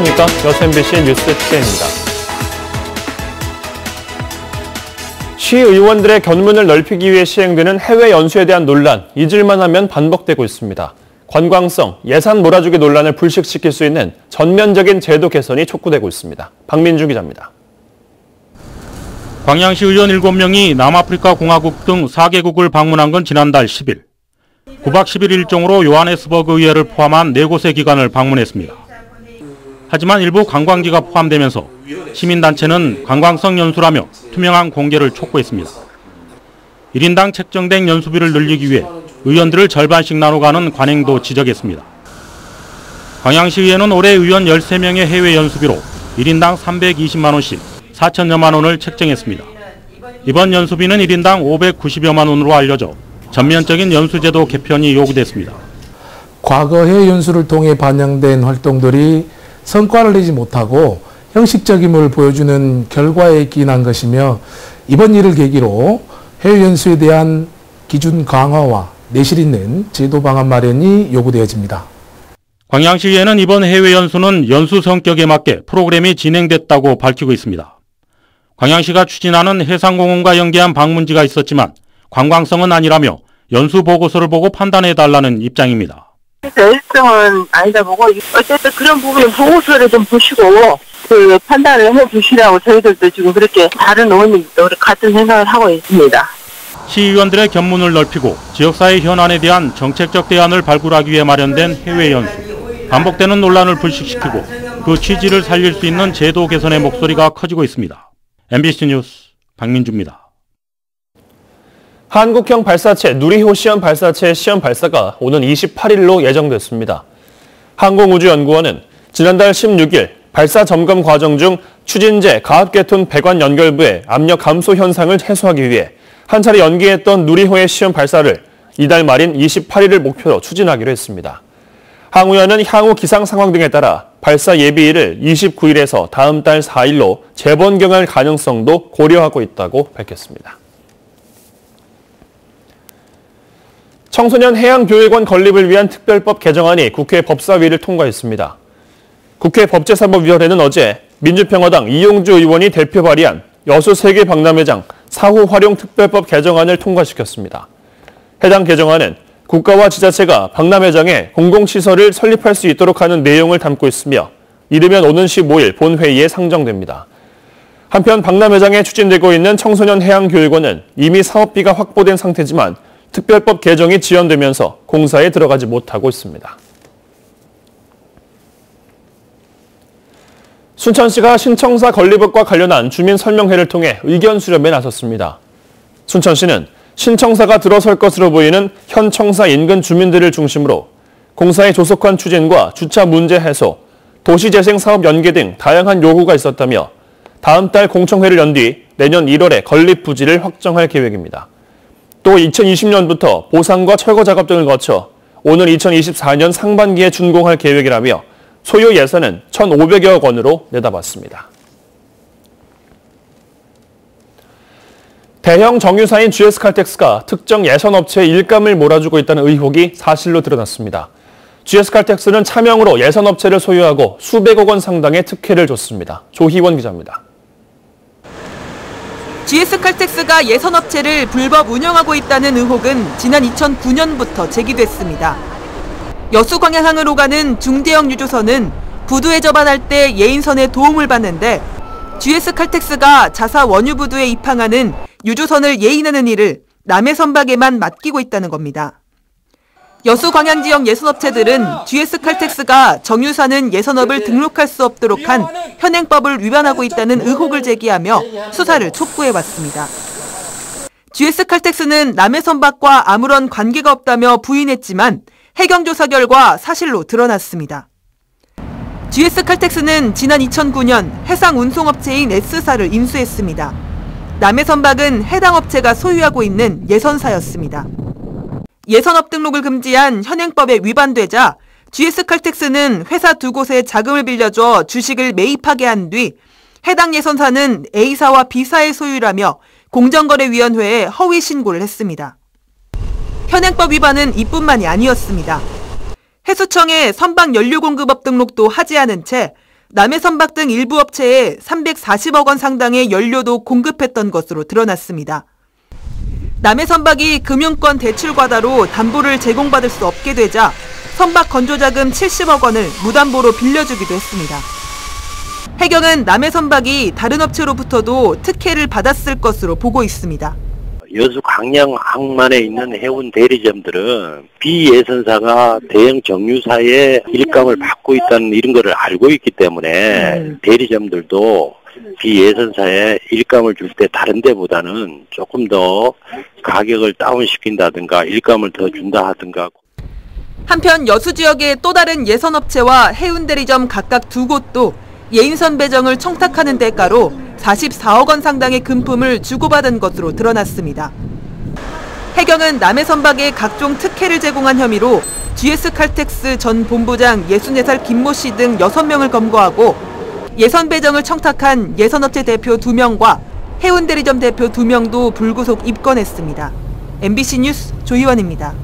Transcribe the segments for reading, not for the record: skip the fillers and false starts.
안녕하십니까. 여수 MBC 뉴스 TV입니다. 시의원들의 견문을 넓히기 위해 시행되는 해외 연수에 대한 논란, 잊을만 하면 반복되고 있습니다. 관광성, 예산 몰아주기 논란을 불식시킬 수 있는 전면적인 제도 개선이 촉구되고 있습니다. 박민주 기자입니다. 광양시 의원 7명이 남아프리카 공화국 등 4개국을 방문한 건 지난달 10일. 9박 10일 일정으로 요하네스버그 의회를 포함한 4곳의 기관을 방문했습니다. 하지만 일부 관광지가 포함되면서 시민단체는 관광성 연수라며 투명한 공개를 촉구했습니다. 1인당 책정된 연수비를 늘리기 위해 의원들을 절반씩 나눠가는 관행도 지적했습니다. 광양시의회는 올해 의원 13명의 해외 연수비로 1인당 320만 원씩 4천여만 원을 책정했습니다. 이번 연수비는 1인당 590여만 원으로 알려져 전면적인 연수제도 개편이 요구됐습니다. 과거 해외 연수를 통해 반영된 활동들이 성과를 내지 못하고 형식적임을 보여주는 결과에 기인한 것이며 이번 일을 계기로 해외 연수에 대한 기준 강화와 내실 있는 제도 방안 마련이 요구되어집니다. 광양시의회는 이번 해외 연수는 연수 성격에 맞게 프로그램이 진행됐다고 밝히고 있습니다. 광양시가 추진하는 해상공원과 연계한 방문지가 있었지만 관광성은 아니라며 연수 보고서를 보고 판단해달라는 입장입니다. 일정은 아니다 보고 어쨌든 그런 부분은 보고서를 좀 보시고 그 판단을 해주시라고 저희들도 지금 그렇게 다른 의원님도 같은 생각을 하고 있습니다. 시의원들의 견문을 넓히고 지역사회 현안에 대한 정책적 대안을 발굴하기 위해 마련된 해외 연수. 반복되는 논란을 불식시키고 그 취지를 살릴 수 있는 제도 개선의 목소리가 커지고 있습니다. MBC 뉴스 박민주입니다. 한국형 발사체 누리호 시험 발사체의 시험 발사가 오는 28일로 예정됐습니다. 항공우주연구원은 지난달 16일 발사 점검 과정 중 추진제 가압계톤 배관 연결부의 압력 감소 현상을 해소하기 위해 한 차례 연기했던 누리호의 시험 발사를 이달 말인 28일을 목표로 추진하기로 했습니다. 항우연은 향후 기상 상황 등에 따라 발사 예비일을 29일에서 다음 달 4일로 재변경할 가능성도 고려하고 있다고 밝혔습니다. 청소년 해양교육원 건립을 위한 특별법 개정안이 국회 법사위를 통과했습니다. 국회 법제사법위원회는 어제 민주평화당 이용주 의원이 대표 발의한 여수 세계박람회장 사후 활용 특별법 개정안을 통과시켰습니다. 해당 개정안은 국가와 지자체가 박람회장에 공공시설을 설립할 수 있도록 하는 내용을 담고 있으며 이르면 오는 15일 본회의에 상정됩니다. 한편 박람회장에 추진되고 있는 청소년 해양교육원은 이미 사업비가 확보된 상태지만 특별법 개정이 지연되면서 공사에 들어가지 못하고 있습니다. 순천시가 신청사 건립법과 관련한 주민설명회를 통해 의견 수렴에 나섰습니다. 순천시는 신청사가 들어설 것으로 보이는 현 청사 인근 주민들을 중심으로 공사의 조속한 추진과 주차 문제 해소, 도시재생 사업 연계 등 다양한 요구가 있었다며 다음 달 공청회를 연 뒤 내년 1월에 건립 부지를 확정할 계획입니다. 또 2020년부터 보상과 철거 작업 등을 거쳐 오는 2024년 상반기에 준공할 계획이라며 소요 예산은 1,500여 원으로 내다봤습니다. 대형 정유사인 GS칼텍스가 특정 예선업체에 일감을 몰아주고 있다는 의혹이 사실로 드러났습니다. GS칼텍스는 차명으로 예선업체를 소유하고 수백억 원 상당의 특혜를 줬습니다. 조희원 기자입니다. GS칼텍스가 예선업체를 불법 운영하고 있다는 의혹은 지난 2009년부터 제기됐습니다. 여수광양항으로 가는 중대형 유조선은 부두에 접안할 때 예인선의 도움을 받는데 GS칼텍스가 자사 원유부두에 입항하는 유조선을 예인하는 일을 남해 선박에만 맡기고 있다는 겁니다. 여수광양 지역 예선업체들은 GS칼텍스가 정유사는 예선업을 등록할 수 없도록 한 현행법을 위반하고 있다는 의혹을 제기하며 수사를 촉구해왔습니다. GS칼텍스는 남해 선박과 아무런 관계가 없다며 부인했지만 해경조사 결과 사실로 드러났습니다. GS칼텍스는 지난 2009년 해상운송업체인 S사를 인수했습니다. 남해 선박은 해당 업체가 소유하고 있는 예선사였습니다. 예선업 등록을 금지한 현행법에 위반되자 GS칼텍스는 회사 2곳에 자금을 빌려줘 주식을 매입하게 한 뒤 해당 예선사는 A사와 B사의 소유라며 공정거래위원회에 허위 신고를 했습니다. 현행법 위반은 이뿐만이 아니었습니다. 해수청에 선박 연료공급업 등록도 하지 않은 채 남해선박 등 일부 업체에 340억 원 상당의 연료도 공급했던 것으로 드러났습니다. 남해선박이 금융권 대출 과다로 담보를 제공받을 수 없게 되자 선박 건조자금 70억 원을 무담보로 빌려주기도 했습니다. 해경은 남해선박이 다른 업체로부터도 특혜를 받았을 것으로 보고 있습니다. 여수 광양 항만에 있는 해운 대리점들은 비예선사가 대형 정유사의 일감을 받고 있다는 이런 거를 알고 있기 때문에 대리점들도 비예선사의 일감을 줄 때 다른 데보다는 조금 더 가격을 다운시킨다든가 일감을 더 준다 하든가. 한편 여수 지역의 또 다른 예선업체와 해운 대리점 각각 두 곳도 예인선 배정을 청탁하는 대가로 44억 원 상당의 금품을 주고받은 것으로 드러났습니다. 해경은 남해선박에 각종 특혜를 제공한 혐의로 GS칼텍스 전 본부장 64살 김모 씨 등 6명을 검거하고 예선 배정을 청탁한 예선업체 대표 2명과 해운 대리점 대표 2명도 불구속 입건했습니다. MBC 뉴스 조희원입니다.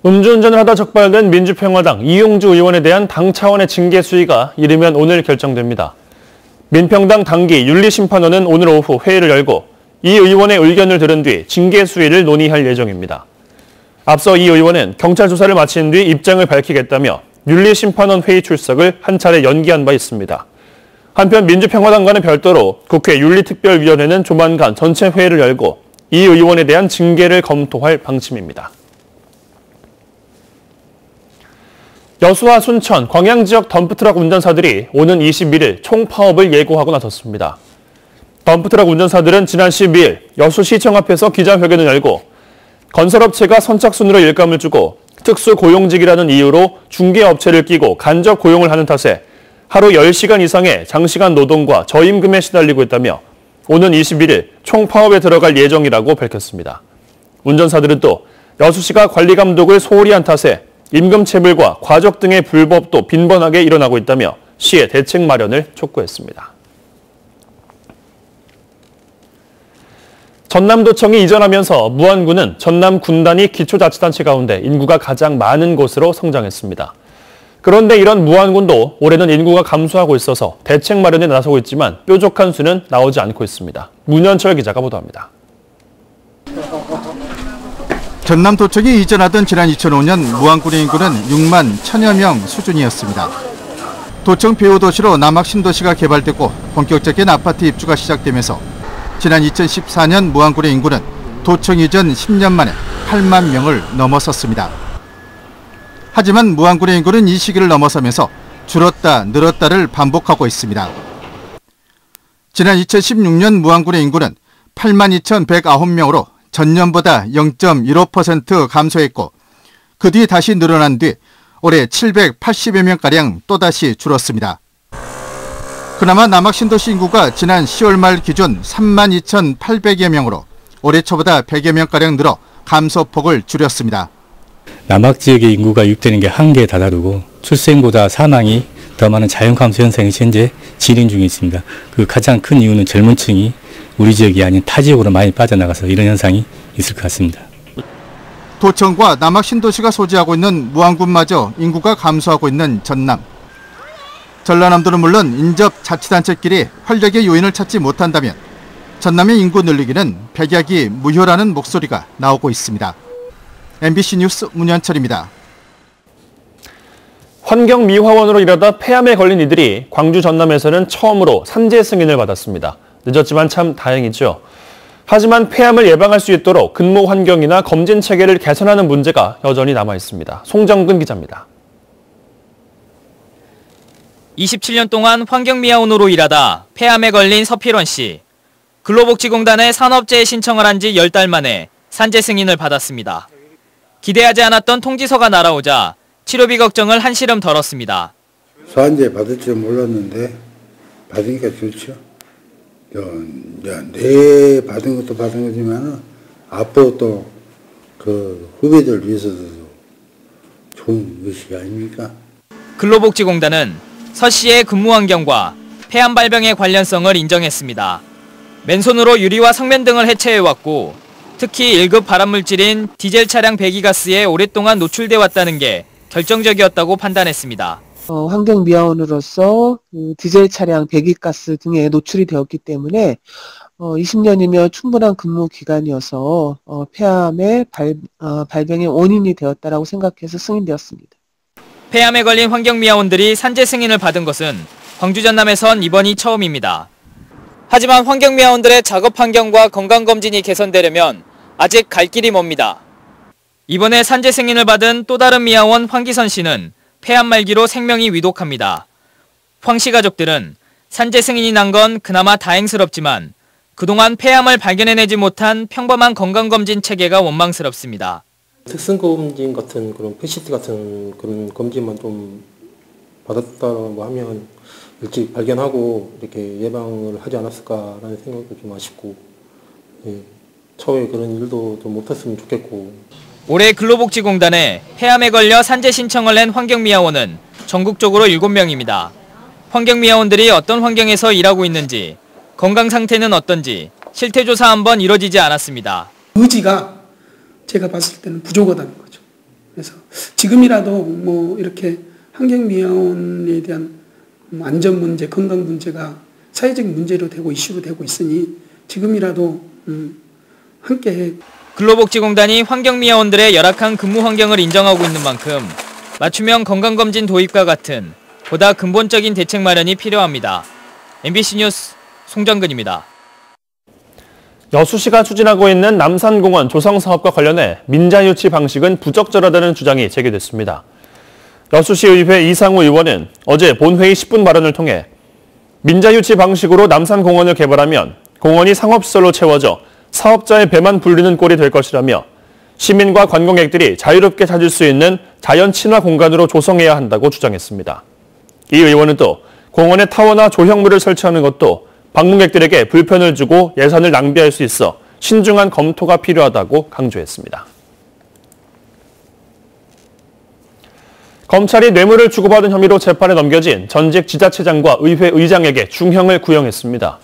음주운전을 하다 적발된 민주평화당 이용주 의원에 대한 당 차원의 징계 수위가 이르면 오늘 결정됩니다. 민평당 당기 윤리심판원은 오늘 오후 회의를 열고 이 의원의 의견을 들은 뒤 징계 수위를 논의할 예정입니다. 앞서 이 의원은 경찰 조사를 마친 뒤 입장을 밝히겠다며 윤리심판원 회의 출석을 한 차례 연기한 바 있습니다. 한편 민주평화당과는 별도로 국회 윤리특별위원회는 조만간 전체 회의를 열고 이 의원에 대한 징계를 검토할 방침입니다. 여수와 순천, 광양 지역 덤프트럭 운전사들이 오는 21일 총파업을 예고하고 나섰습니다. 덤프트럭 운전사들은 지난 12일 여수시청 앞에서 기자회견을 열고 건설업체가 선착순으로 일감을 주고 특수고용직이라는 이유로 중개업체를 끼고 간접 고용을 하는 탓에 하루 10시간 이상의 장시간 노동과 저임금에 시달리고 있다며 오는 21일 총파업에 들어갈 예정이라고 밝혔습니다. 운전사들은 또 여수시가 관리감독을 소홀히 한 탓에 임금체불과 과적 등의 불법도 빈번하게 일어나고 있다며 시의 대책 마련을 촉구했습니다. 전남도청이 이전하면서 무안군은 전남 군단위 기초자치단체 가운데 인구가 가장 많은 곳으로 성장했습니다. 그런데 이런 무안군도 올해는 인구가 감소하고 있어서 대책 마련에 나서고 있지만 뾰족한 수는 나오지 않고 있습니다. 문현철 기자가 보도합니다. 전남도청이 이전하던 지난 2005년 무안군의 인구는 6만 1000여 명 수준이었습니다. 도청 배후도시로 남학 신도시가 개발되고 본격적인 아파트 입주가 시작되면서 지난 2014년 무안군의 인구는 도청 이전 10년 만에 8만 명을 넘어섰습니다. 하지만 무안군의 인구는 이 시기를 넘어서면서 줄었다 늘었다를 반복하고 있습니다. 지난 2016년 무안군의 인구는 82,109명으로 전년보다 0.15% 감소했고 그 뒤 다시 늘어난 뒤 올해 780여 명가량 또다시 줄었습니다. 그나마 남학 신도시 인구가 지난 10월 말 기준 32,800여 명으로 올해 초보다 100여 명가량 늘어 감소폭을 줄였습니다. 남학 지역의 인구가 유입되는 게 한계에 다다르고 출생보다 사망이 더 많은 자연감소 현상이 현재 진행 중에 있습니다. 그 가장 큰 이유는 젊은 층이 우리 지역이 아닌 타 지역으로 많이 빠져나가서 이런 현상이 있을 것 같습니다. 도청과 남학 신도시가 소지하고 있는 무안군마저 인구가 감소하고 있는 전남. 전라남도는 물론 인접 자치단체끼리 활력의 요인을 찾지 못한다면 전남의 인구 늘리기는 백약이 무효라는 목소리가 나오고 있습니다. MBC 뉴스 문현철입니다. 환경미화원으로 일하다 폐암에 걸린 이들이 광주 전남에서는 처음으로 산재 승인을 받았습니다. 늦었지만 참 다행이죠. 하지만 폐암을 예방할 수 있도록 근무 환경이나 검진 체계를 개선하는 문제가 여전히 남아 있습니다. 송정근 기자입니다. 27년 동안 환경미화원으로 일하다 폐암에 걸린 서필원 씨. 근로복지공단에 산업재해 신청을 한 지 10달 만에 산재 승인을 받았습니다. 기대하지 않았던 통지서가 날아오자 치료비 걱정을 한시름 덜었습니다. 산재 받을 줄 몰랐는데 받으니까 좋죠. 내 받은 것도 받은 거지만 앞으로 또 그 후배들 위해서도 좋은 것이 아닙니까? 근로복지공단은 서 씨의 근무 환경과 폐암 발병의 관련성을 인정했습니다. 맨손으로 유리와 성면 등을 해체해왔고 특히 1급 발암물질인 디젤 차량 배기가스에 오랫동안 노출돼 왔다는 게 결정적이었다고 판단했습니다. 환경미화원으로서 그 디젤 차량, 배기가스 등에 노출이 되었기 때문에 20년이면 충분한 근무 기간이어서 폐암의 발병의 원인이 되었다라고 생각해서 승인되었습니다. 폐암에 걸린 환경미화원들이 산재 승인을 받은 것은 광주 전남에선 이번이 처음입니다. 하지만 환경미화원들의 작업 환경과 건강검진이 개선되려면 아직 갈 길이 멉니다. 이번에 산재 승인을 받은 또 다른 미화원 황기선 씨는 폐암 말기로 생명이 위독합니다. 황 씨 가족들은 산재 승인이 난 건 그나마 다행스럽지만 그동안 폐암을 발견해내지 못한 평범한 건강검진 체계가 원망스럽습니다. 특성검진 같은 그런 PCT 같은 그런 검진만 좀 받았다고 하면 일찍 발견하고 이렇게 예방을 하지 않았을까라는 생각도 좀 아쉽고, 차후에 그런 일도 좀 못했으면 좋겠고. 올해 근로복지공단에 폐암에 걸려 산재 신청을 낸 환경미화원은 전국적으로 7명입니다. 환경미화원들이 어떤 환경에서 일하고 있는지, 건강 상태는 어떤지 실태조사 한번 이뤄지지 않았습니다. 의지가 제가 봤을 때는 부족하다는 거죠. 그래서 지금이라도 뭐 이렇게 환경미화원에 대한 안전 문제, 건강 문제가 사회적인 문제로 되고 이슈로 되고 있으니 지금이라도 함께 근로복지공단이 환경미화원들의 열악한 근무 환경을 인정하고 있는 만큼 맞춤형 건강검진 도입과 같은 보다 근본적인 대책 마련이 필요합니다. MBC 뉴스 송정근입니다. 여수시가 추진하고 있는 남산공원 조성 사업과 관련해 민자유치 방식은 부적절하다는 주장이 제기됐습니다. 여수시의회 이상우 의원은 어제 본회의 10분 발언을 통해 민자유치 방식으로 남산공원을 개발하면 공원이 상업시설로 채워져 사업자의 배만 불리는 꼴이 될 것이라며 시민과 관광객들이 자유롭게 찾을 수 있는 자연 친화 공간으로 조성해야 한다고 주장했습니다. 이 의원은 또 공원에 타워나 조형물을 설치하는 것도 방문객들에게 불편을 주고 예산을 낭비할 수 있어 신중한 검토가 필요하다고 강조했습니다. 검찰이 뇌물을 주고받은 혐의로 재판에 넘겨진 전직 지자체장과 의회 의장에게 중형을 구형했습니다.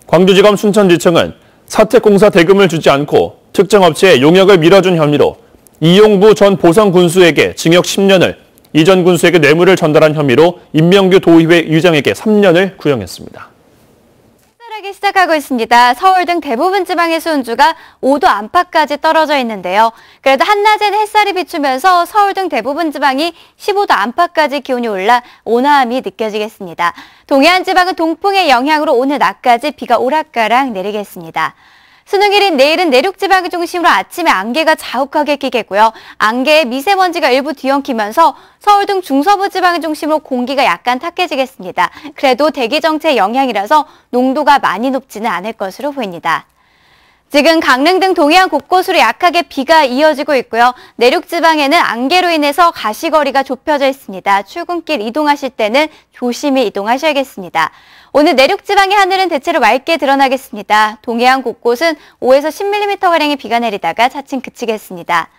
광주지검 순천지청은 사택공사 대금을 주지 않고 특정 업체에 용역을 밀어준 혐의로 이용부 전 보성군수에게 징역 10년을, 이 전 군수에게 뇌물을 전달한 혐의로 임명규 도의회 의장에게 3년을 구형했습니다. 쌀쌀하게 시작하고 있습니다. 서울 등 대부분 지방의 수온주가 5도 안팎까지 떨어져 있는데요. 그래도 한낮엔 햇살이 비추면서 서울 등 대부분 지방이 15도 안팎까지 기온이 올라 온화함이 느껴지겠습니다. 동해안 지방은 동풍의 영향으로 오늘 낮까지 비가 오락가락 내리겠습니다. 수능일인 내일은 내륙 지방을 중심으로 아침에 안개가 자욱하게 끼겠고요. 안개에 미세먼지가 일부 뒤엉키면서 서울 등 중서부 지방을 중심으로 공기가 약간 탁해지겠습니다. 그래도 대기 정체의 영향이라서 농도가 많이 높지는 않을 것으로 보입니다. 지금 강릉 등 동해안 곳곳으로 약하게 비가 이어지고 있고요. 내륙 지방에는 안개로 인해서 가시거리가 좁혀져 있습니다. 출근길 이동하실 때는 조심히 이동하셔야겠습니다. 오늘 내륙 지방의 하늘은 대체로 맑게 드러나겠습니다. 동해안 곳곳은 5에서 10mm가량의 비가 내리다가 차츰 그치겠습니다.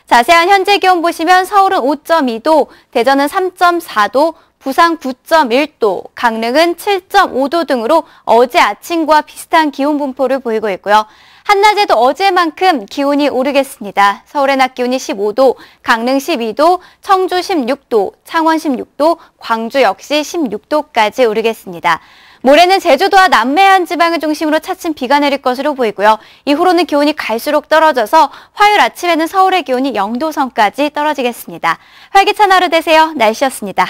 자세한 현재 기온 보시면 서울은 5.2도, 대전은 3.4도, 부산 9.1도, 강릉은 7.5도 등으로 어제 아침과 비슷한 기온 분포를 보이고 있고요. 한낮에도 어제만큼 기온이 오르겠습니다. 서울의 낮 기온이 15도, 강릉 12도, 청주 16도, 창원 16도, 광주 역시 16도까지 오르겠습니다. 모레는 제주도와 남해안 지방을 중심으로 차츰 비가 내릴 것으로 보이고요. 이후로는 기온이 갈수록 떨어져서 화요일 아침에는 서울의 기온이 0도 선까지 떨어지겠습니다. 활기찬 하루 되세요. 날씨였습니다.